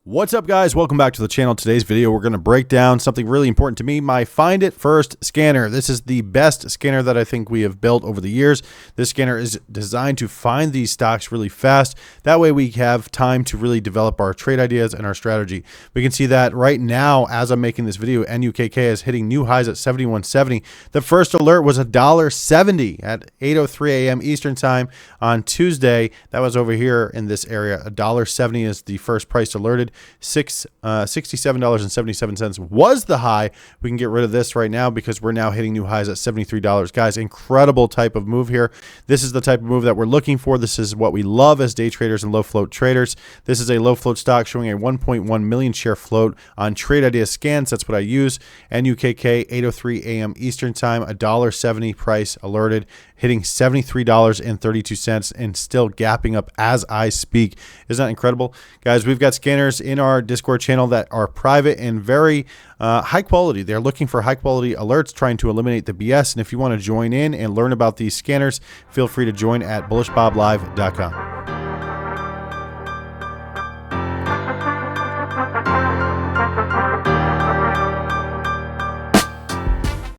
What's up, guys? Welcome back to the channel. Today's video, we're going to break down something really important to me, my Find It First scanner. This is the best scanner that I think we have built over the years. This scanner is designed to find these stocks really fast. That way we have time to really develop our trade ideas and our strategy. We can see that right now, as I'm making this video, NUKK is hitting new highs at 71.70. The first alert was $1.70 at 8:03 a.m. Eastern time on Tuesday. That was over here in this area. $1.70 is the first price alerted. $67.77 was the high. We can get rid of this right now because we're now hitting new highs at $73. Guys, incredible type of move here. This is the type of move that we're looking for. This is what we love as day traders and low float traders. This is a low float stock showing a 1.1 million share float on Trade Idea scans. That's what I use. NUKK 8:03 a.m. Eastern time, $1.70 price alerted, hitting $73.32 and still gapping up as I speak. Isn't that incredible? Guys, we've got scanners in our Discord channel that are private and very high quality. They're looking for high quality alerts, trying to eliminate the BS. And if you want to join in and learn about these scanners, feel free to join at BullishBobLive.com.